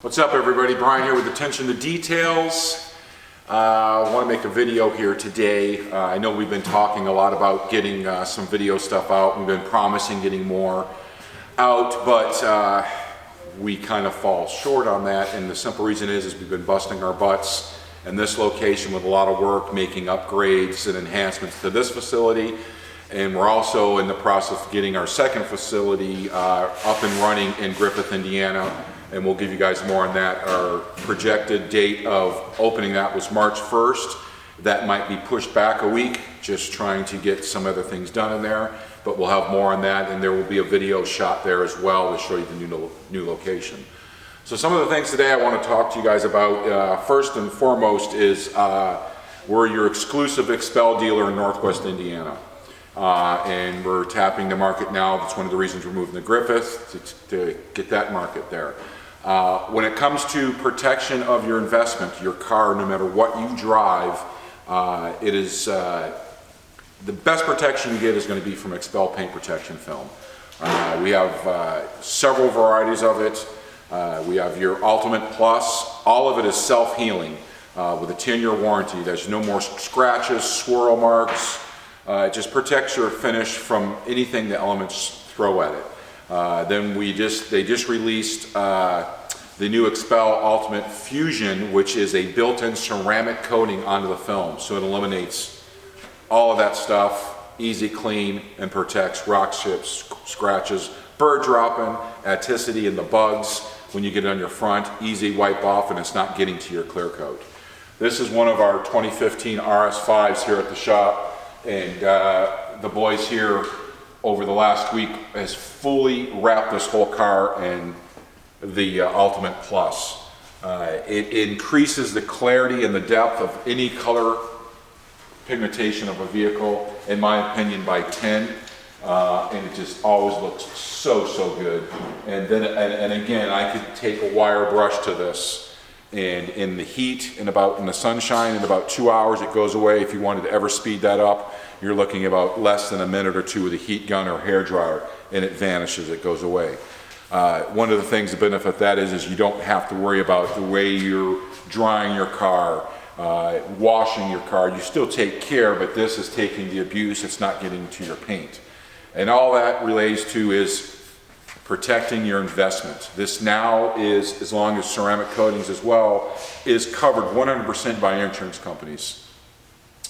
What's up, everybody? Brian here with Attention to Details. I want to make a video here today. I know we've been talking a lot about getting some video stuff out. We've been promising getting more out, but we kind of fall short on that, and the simple reason is we've been busting our butts in this location with a lot of work, making upgrades and enhancements to this facility, and we're also in the process of getting our second facility up and running in Griffith, Indiana. And we'll give you guys more on that. Our projected date of opening that was March 1st. That might be pushed back a week, just trying to get some other things done in there, but we'll have more on that, and there will be a video shot there as well to show you the new location. So some of the things today I want to talk to you guys about, first and foremost is we're your exclusive XPEL dealer in Northwest Indiana. And we're tapping the market now. That's one of the reasons we're moving to Griffith, to get that market there. When it comes to protection of your investment, your car, no matter what you drive, it is the best protection you get is going to be from XPEL paint protection film. We have several varieties of it. We have your Ultimate Plus. All of it is self-healing with a 10-year warranty. There's no more scratches, swirl marks. It just protects your finish from anything the elements throw at it. Then they just released the new XPEL Ultimate Fusion, which is a built-in ceramic coating onto the film. So it eliminates all of that stuff, easy clean, and protects rock chips, scratches, bird dropping, ATD, and the bugs. When you get it on your front, easy wipe off, and it's not getting to your clear coat. This is one of our 2015 RS5s here at the shop. And the boys here over the last week has fully wrapped this whole car in the Ultimate Plus. It increases the clarity and the depth of any color pigmentation of a vehicle, in my opinion, by 10. And it just always looks so good. And then, and again, I could take a wire brush to this, and in the heat, in the sunshine, in about 2 hours it goes away. If you wanted to ever speed that up, you're looking about less than a minute or two with a heat gun or hair dryer, and it vanishes, it goes away. One of the things, the benefit of that is you don't have to worry about the way you're drying your car, washing your car. You still take care, but this is taking the abuse, it's not getting to your paint. And all that relates to is protecting your investment. This now is, as long as ceramic coatings as well, is covered 100% by insurance companies.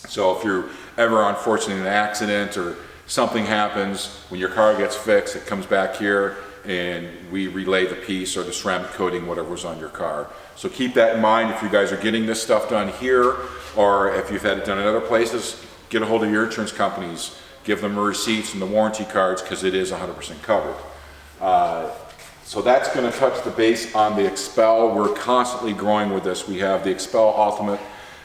So if you're ever unfortunately in an accident or something happens, when your car gets fixed, it comes back here and we relay the piece or the ceramic coating, whatever was on your car. So keep that in mind if you guys are getting this stuff done here, or if you've had it done in other places, get a hold of your insurance companies, give them the receipts and the warranty cards, because it is 100% covered. So that's going to touch the base on the XPEL. We're constantly growing with this. We have the XPEL Ultimate,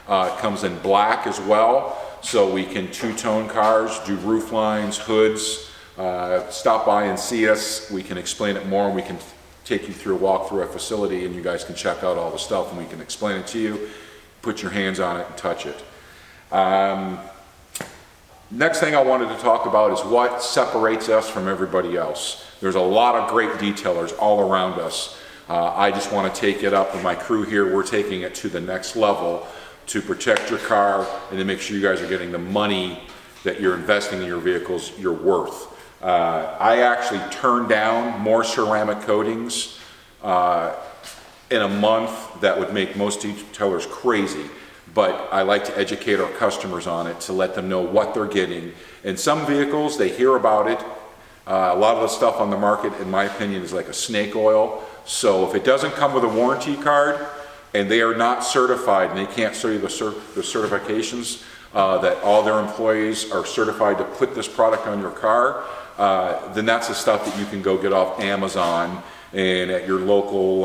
comes in black as well, so we can two-tone cars, do roof lines, hoods. Stop by and see us. We can explain it more, and we can take you through a walk through our facility, and you guys can check out all the stuff, and we can explain it to you, put your hands on it and touch it. Next thing I wanted to talk about is what separates us from everybody else. There's a lot of great detailers all around us. I just want to take it up with my crew here. We're taking it to the next level to protect your car and to make sure you guys are getting the money that you're investing in your vehicles you're worth. I actually turned down more ceramic coatings in a month that would make most detailers crazy. But I like to educate our customers on it to let them know what they're getting. In some vehicles, they hear about it. A lot of the stuff on the market, in my opinion, is like a snake oil. So if it doesn't come with a warranty card and they are not certified and they can't show you the certifications that all their employees are certified to put this product on your car, then that's the stuff that you can go get off Amazon and at your local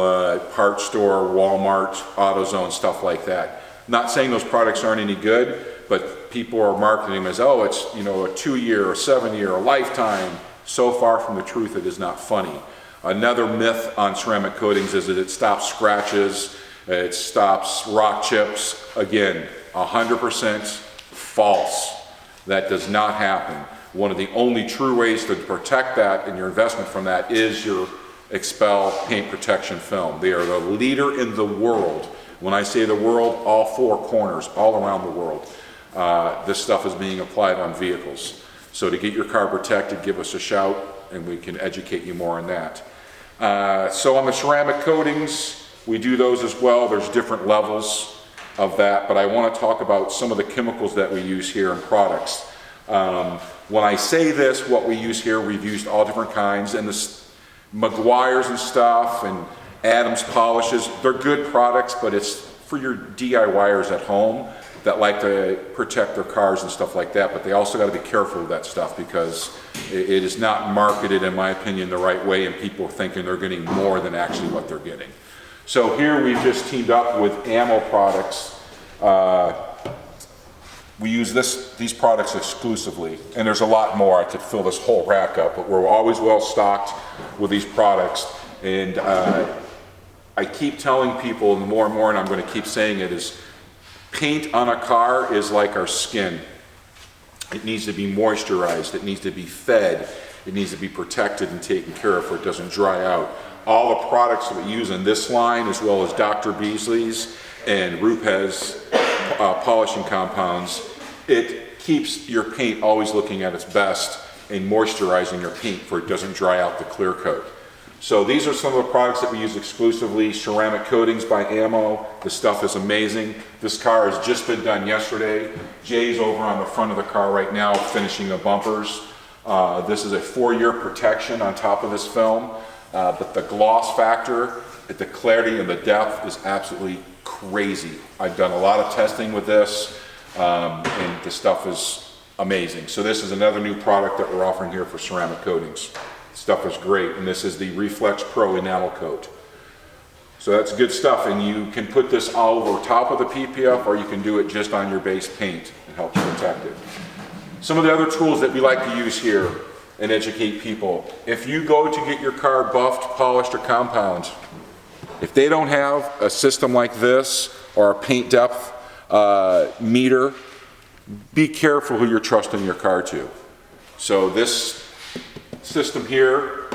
parts store, Walmart, AutoZone, stuff like that. Not saying those products aren't any good, but people are marketing them as, oh, it's, you know, a 2-year, a 7-year, a lifetime. So far from the truth, it is not funny. Another myth on ceramic coatings is that it stops scratches, it stops rock chips. Again, 100% false. That does not happen. One of the only true ways to protect that and your investment from that is your expel paint protection film. They are the leader in the world. When I say the world, all four corners, all around the world. This stuff is being applied on vehicles. So to get your car protected, give us a shout and we can educate you more on that. So on the ceramic coatings, we do those as well. There's different levels of that, but I want to talk about some of the chemicals that we use here in products. When I say this, what we use here, we've used all different kinds, and the Meguiar's and stuff, and Adams polishes, they're good products, but it's for your DIYers at home that like to protect their cars and stuff like that, but they also got to be careful with that stuff because it is not marketed, in my opinion, the right way, and people are thinking they're getting more than actually what they're getting. So here we've just teamed up with ammo products. We use these products exclusively, and there's a lot more. I could fill this whole rack up, but we're always well stocked with these products. And I keep telling people more and more, and I'm going to keep saying it, is paint on a car is like our skin. It needs to be moisturized, it needs to be fed, it needs to be protected and taken care of so it doesn't dry out. All the products that we use in this line, as well as Dr. Beasley's and Rupes polishing compounds, it keeps your paint always looking at its best and moisturizing your paint so it doesn't dry out the clear coat. So these are some of the products that we use exclusively. Ceramic coatings by Ammo. The stuff is amazing. This car has just been done yesterday. Jay's over on the front of the car right now finishing the bumpers. This is a 4-year protection on top of this film, but the gloss factor, the clarity and the depth is absolutely crazy. I've done a lot of testing with this, and the stuff is amazing. So this is another new product that we're offering here for ceramic coatings. Stuff is great, and this is the Reflex Pro Enamel Coat. So that's good stuff, and you can put this all over top of the PPF, or you can do it just on your base paint. It helps protect it. Some of the other tools that we like to use here and educate people. If you go to get your car buffed, polished, or compound, if they don't have a system like this or a paint depth meter, be careful who you're trusting your car to. So this system here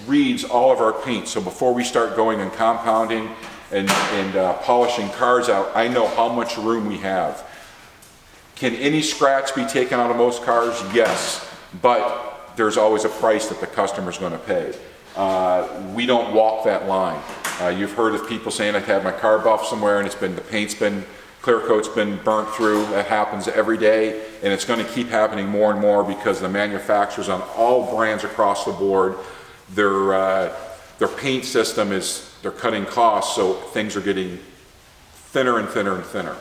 reads all of our paint. So before we start going and compounding and polishing cars out, I know how much room we have. Can any scratch be taken out of most cars? Yes, but there's always a price that the customer's going to pay. We don't walk that line. You've heard of people saying I've had my car buffed somewhere and the paint's been, clear coat's been burnt through. That happens every day, and it's going to keep happening more and more because the manufacturers on all brands across the board, their paint system is, they're cutting costs, so things are getting thinner and thinner and thinner.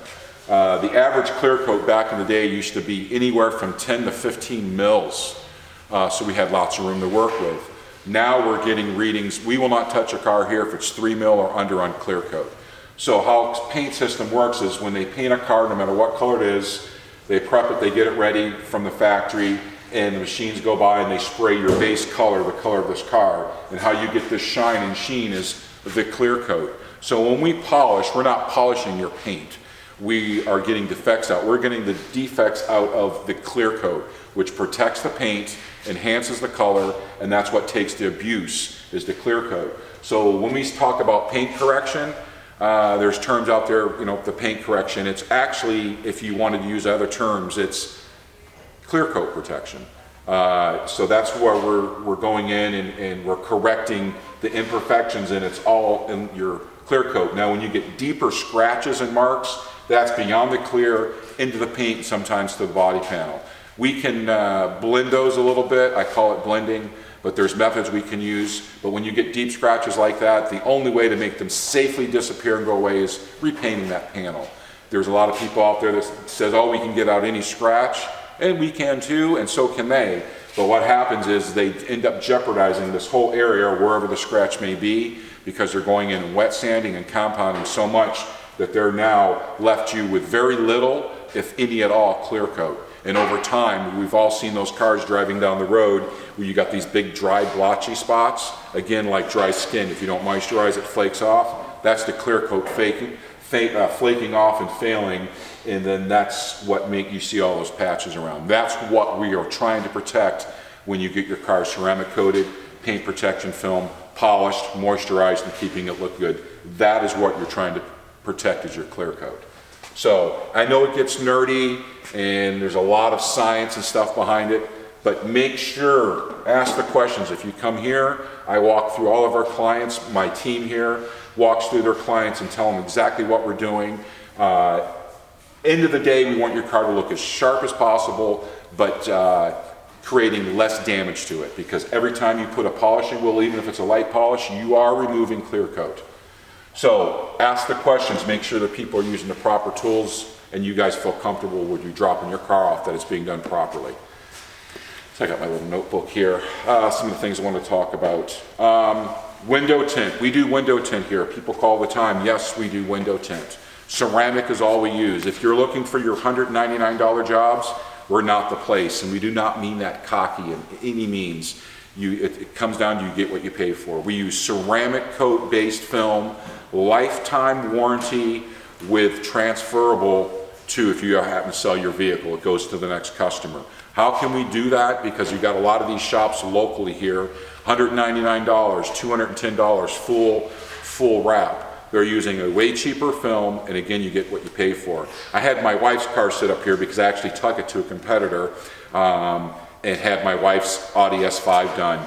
The average clear coat back in the day used to be anywhere from 10 to 15 mils, so we had lots of room to work with. Now we're getting readings. We will not touch a car here if it's 3 mil or under on clear coat. So how paint system works is when they paint a car, no matter what color it is, they prep it, they get it ready from the factory, and the machines go by and they spray your base color, the color of this car. And how you get this shine and sheen is the clear coat. So when we polish, we're not polishing your paint. We are getting defects out. We're getting the defects out of the clear coat, which protects the paint, enhances the color, and that's what takes the abuse, is the clear coat. So when we talk about paint correction, there's terms out there, you know, the paint correction. It's actually, if you wanted to use other terms, it's clear coat protection. So that's where we're going in and we're correcting the imperfections, and it's all in your clear coat. Now when you get deeper scratches and marks, that's beyond the clear into the paint, sometimes to the body panel. We can blend those a little bit. I call it blending, but there's methods we can use. But when you get deep scratches like that, the only way to make them safely disappear and go away is repainting that panel. There's a lot of people out there that says, oh, we can get out any scratch, and we can too, and so can they. But what happens is they end up jeopardizing this whole area, wherever the scratch may be, because they're going in and wet sanding and compounding so much that they're now left you with very little, if any at all, clear coat. And over time, we've all seen those cars driving down the road where you got these big dry blotchy spots. Again, like dry skin, if you don't moisturize, it flakes off. That's the clear coat flaking off and failing, and then that's what make you see all those patches around. That's what we are trying to protect when you get your car ceramic coated. paint protection film, polished, moisturized, and keeping it look good. That is what you're trying to protect, is your clear coat. So I know it gets nerdy and there's a lot of science and stuff behind it, but make sure, ask the questions. If you come here, I walk through all of our clients, my team here walks through their clients and tell them exactly what we're doing. End of the day, we want your car to look as sharp as possible, but creating less damage to it, because every time you put a polishing wheel, even if it's a light polish, you are removing clear coat. So ask the questions, make sure that people are using the proper tools and you guys feel comfortable when you dropping your car off that it's being done properly. So I got my little notebook here. Some of the things I want to talk about. Window tint. We do window tint here. People call all the time. Yes, we do window tint. Ceramic is all we use. If you're looking for your $199 jobs, we're not the place. And we do not mean that cocky in any means. It comes down to you get what you pay for. We use ceramic coat based film, lifetime warranty with transferable to if you happen to sell your vehicle, it goes to the next customer. How can we do that? Because you've got a lot of these shops locally here, $199, $210 full wrap. They're using a way cheaper film, and again, you get what you pay for. I had my wife's car sit up here because I actually took it to a competitor and had my wife's Audi S5 done.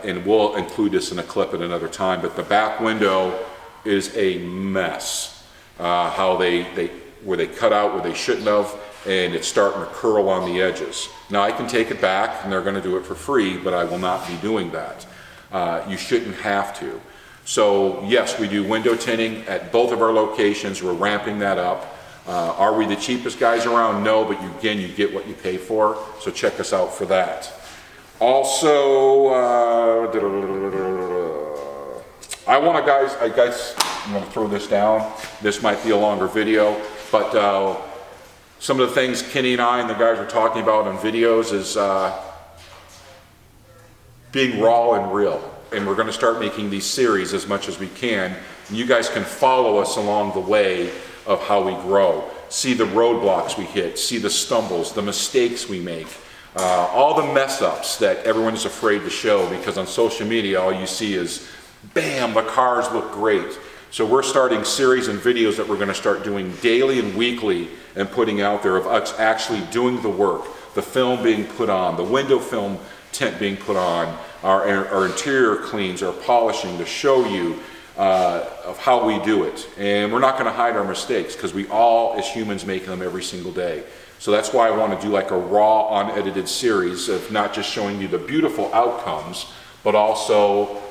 And we'll include this in a clip at another time, but the back window is a mess. How where they cut out where they shouldn't have, and it's starting to curl on the edges. Now I can take it back and they're going to do it for free, but I will not be doing that. You shouldn't have to. So yes, we do window tinting at both of our locations. We're ramping that up. Are we the cheapest guys around? No, but again, you get what you pay for. So check us out for that. Also, I want to guys, I'm going to throw this down. This might be a longer video, but some of the things Kenny and I and the guys are talking about on videos is being raw and real. And we're going to start making these series as much as we can. And you guys can follow us along the way of how we grow. See the roadblocks we hit, see the stumbles, the mistakes we make, all the mess ups that everyone is afraid to show, because on social media all you see is, bam, the cars look great. So we're starting series and videos that we're going to start doing daily and weekly and putting out there of us actually doing the work, the film being put on, the window film tint being put on, our interior cleans, our polishing, to show you of how we do it. And we're not going to hide our mistakes, because we all as humans make them every single day. So that's why I want to do like a raw unedited series of not just showing you the beautiful outcomes, but also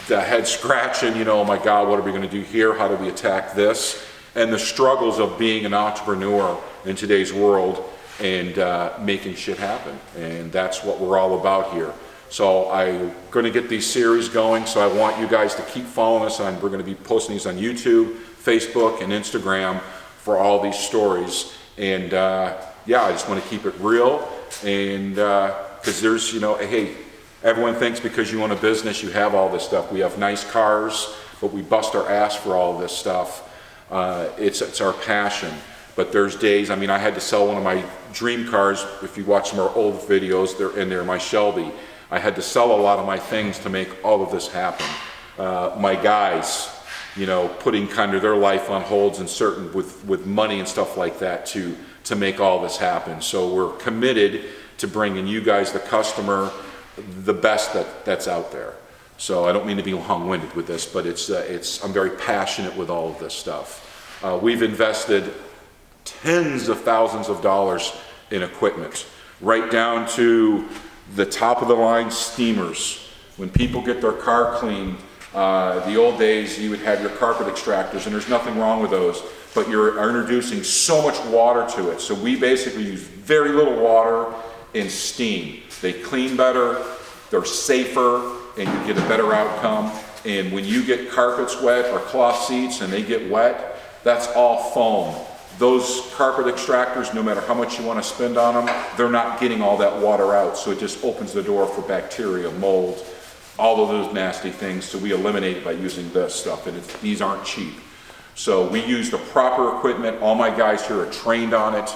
the head scratching, you know, oh my God, what are we going to do here? How do we attack this? And the struggles of being an entrepreneur in today's world and making shit happen. And that's what we're all about here. So I'm going to get these series going, so I want you guys to keep following us, and we're going to be posting these on YouTube, Facebook, and Instagram for all these stories. And yeah, I just want to keep it real, and because there's, you know, hey, everyone thinks because you own a business you have all this stuff. We have nice cars, but we bust our ass for all this stuff. It's our passion. But there's days, I mean, I had to sell one of my dream cars. If you watch some of our old videos, they're in there, my Shelby. I had to sell a lot of my things to make all of this happen. My guys, you know, putting kind of their life on holds and certain with money and stuff like that to make all this happen. So we're committed to bringing you guys, the customer, the best that's out there. So I don't mean to be long-winded with this, but I'm very passionate with all of this stuff. We've invested tens of thousands of dollars in equipment, right down to the top of the line steamers. When people get their car cleaned, the old days you would have your carpet extractors, and there's nothing wrong with those, but you're introducing so much water to it. So we basically use very little water and steam. They clean better, they're safer, and you get a better outcome. And when you get carpets wet or cloth seats and they get wet, that's all foam. Those carpet extractors, no matter how much you want to spend on them, they're not getting all that water out. So it just opens the door for bacteria, mold, all of those nasty things. So we eliminate it by using this stuff, and these aren't cheap. So we use the proper equipment. All my guys here are trained on it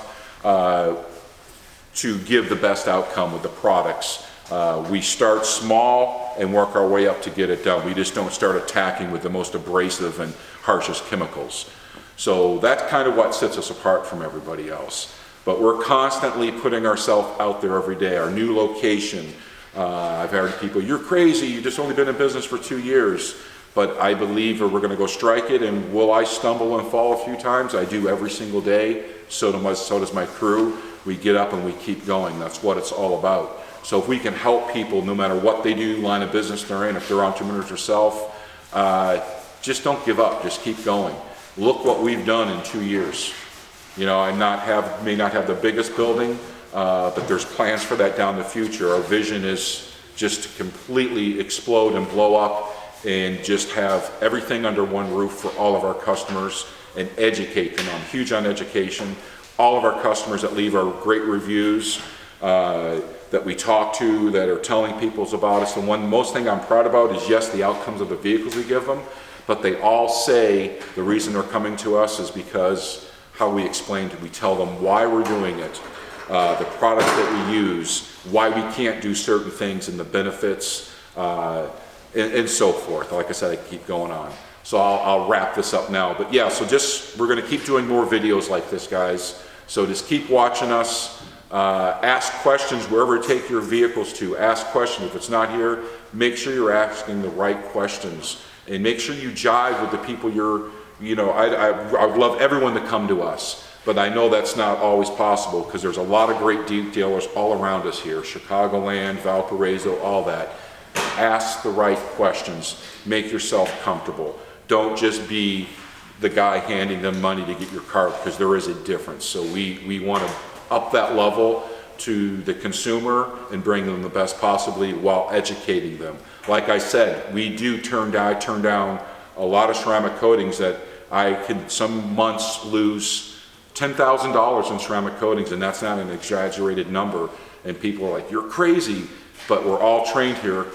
to give the best outcome with the products. We start small. and work our way up to get it done. We just don't start attacking with the most abrasive and harshest chemicals. So that's kind of what sets us apart from everybody else. But we're constantly putting ourselves out there every day. Our new location, I've heard people, you're crazy, you've just only been in business for 2 years. But I believe we're going to go strike it, and will I stumble and fall a few times? I do every single day. So does my crew. We get up and we keep going. That's what it's all about. So if we can help people, no matter what they do, line of business they're in, if they're entrepreneurs themselves, just don't give up. Just keep going. Look what we've done in 2 years. You know, I may not have the biggest building, but there's plans for that down the future. Our vision is just to completely explode and blow up, and just have everything under one roof for all of our customers and educate them. I'm huge on education. All of our customers that leave our great reviews that we talk to, that are telling people about us, the most thing I'm proud about is, yes, the outcomes of the vehicles we give them, but they all say the reason they're coming to us is because how we explain it. We tell them why we're doing it, the product that we use, why we can't do certain things, and the benefits, and so forth. Like I said, I keep going on. So I'll wrap this up now. But yeah, so we're going to keep doing more videos like this, guys. So just keep watching us. Ask questions wherever you take your vehicles to. Ask questions. If it's not here, make sure you're asking the right questions. And make sure you jive with the people I would love everyone to come to us. But I know that's not always possible, because there's a lot of great dealers all around us here. Chicagoland, Valparaiso, all that. Ask the right questions. Make yourself comfortable. Don't just be the guy handing them money to get your car, because there is a difference. So we want to up that level to the consumer and bring them the best possibly while educating them. Like I said, I turn down a lot of ceramic coatings that I could some months lose $10,000 in ceramic coatings, and that's not an exaggerated number. And people are like, you're crazy, but we're all trained here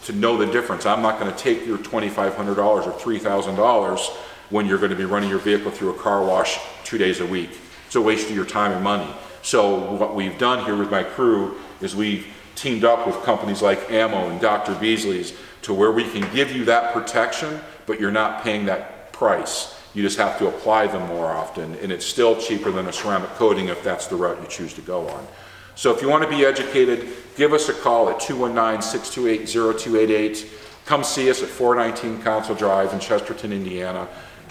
to know the difference. I'm not going to take your $2,500 or $3,000 when you're going to be running your vehicle through a car wash 2 days a week. It's a waste of your time and money. So what we've done here with my crew is we've teamed up with companies like Ammo and Dr. Beasley's to where we can give you that protection, but you're not paying that price. You just have to apply them more often, and it's still cheaper than a ceramic coating if that's the route you choose to go on. So if you want to be educated, give us a call at 219-628-0288. Come see us at 419 Council Drive in Chesterton, Indiana.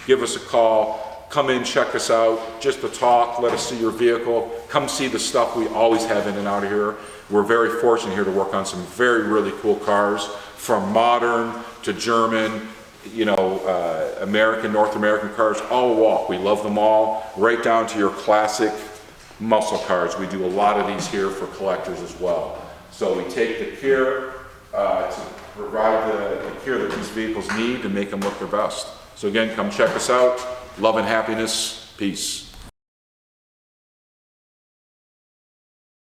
Give us a call. Come in, check us out, just to talk, let us see your vehicle. Come see the stuff we always have in and out of here. We're very fortunate here to work on some really cool cars, from modern to German, American, North American cars, all walk. We love them all, right down to your classic muscle cars. We do a lot of these here for collectors as well. So we take the care to provide the care that these vehicles need to make them look their best. So again, come check us out. Love and happiness. Peace.